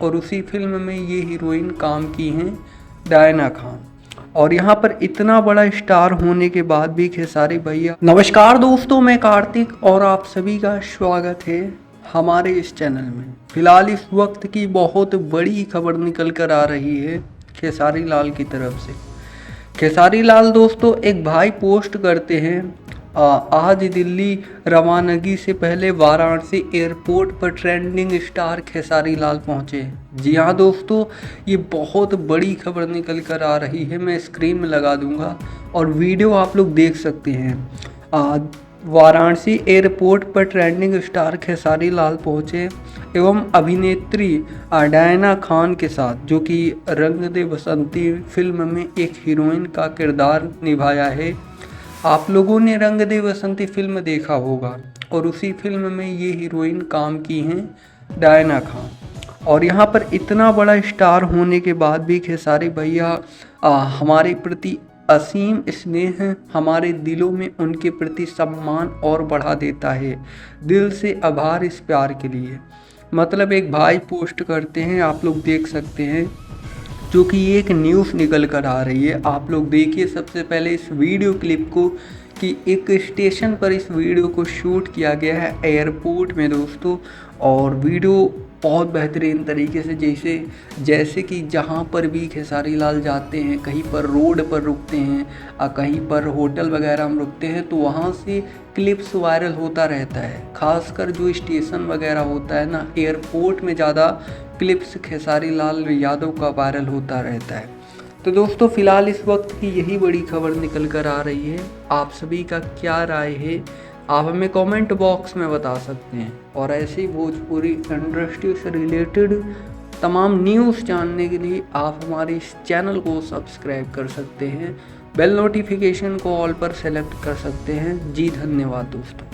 और उसी फिल्म में ये हीरोइन काम की हैं डायना खान। और यहाँ पर इतना बड़ा स्टार होने के बाद भी खेसारी भैया। नमस्कार दोस्तों, मैं कार्तिक और आप सभी का स्वागत है हमारे इस चैनल में। फिलहाल इस वक्त की बहुत बड़ी खबर निकल कर आ रही है खेसारी लाल की तरफ से। खेसारी लाल दोस्तों एक भाई पोस्ट करते हैं, आज दिल्ली रवानगी से पहले वाराणसी एयरपोर्ट पर ट्रेंडिंग स्टार खेसारी लाल पहुंचे। जी हाँ दोस्तों, ये बहुत बड़ी खबर निकल कर आ रही है। मैं स्क्रीन में लगा दूंगा और वीडियो आप लोग देख सकते हैं। वाराणसी एयरपोर्ट पर ट्रेंडिंग स्टार खेसारी लाल पहुंचे एवं अभिनेत्री डायना खान के साथ, जो कि रंग दे बसंती फिल्म में एक हीरोइन का किरदार निभाया है। आप लोगों ने रंग दे बसंती फिल्म देखा होगा और उसी फिल्म में ये हीरोइन काम की हैं डायना खान। और यहाँ पर इतना बड़ा स्टार होने के बाद भी खेसारी भैया हमारे प्रति असीम स्नेह, हमारे दिलों में उनके प्रति सम्मान और बढ़ा देता है। दिल से आभार इस प्यार के लिए। मतलब एक भाई पोस्ट करते हैं, आप लोग देख सकते हैं, जो कि एक न्यूज़ निकल कर आ रही है। आप लोग देखिए सबसे पहले इस वीडियो क्लिप को, कि एक स्टेशन पर इस वीडियो को शूट किया गया है एयरपोर्ट में दोस्तों। और वीडियो बहुत बेहतरीन तरीके से जैसे कि जहाँ पर भी खेसारी लाल जाते हैं, कहीं पर रोड पर रुकते हैं, कहीं पर होटल वगैरह में रुकते हैं, तो वहाँ से क्लिप्स वायरल होता रहता है। खासकर जो स्टेशन वगैरह होता है ना, एयरपोर्ट में ज़्यादा क्लिप्स खेसारी लाल यादव का वायरल होता रहता है। तो दोस्तों फिलहाल इस वक्त की यही बड़ी खबर निकल कर आ रही है। आप सभी का क्या राय है, आप हमें कमेंट बॉक्स में बता सकते हैं। और ऐसी भोजपुरी इंडस्ट्री से रिलेटेड तमाम न्यूज़ जानने के लिए आप हमारे इस चैनल को सब्सक्राइब कर सकते हैं। बेल नोटिफिकेशन को ऑल पर सेलेक्ट कर सकते हैं। जी धन्यवाद दोस्तों।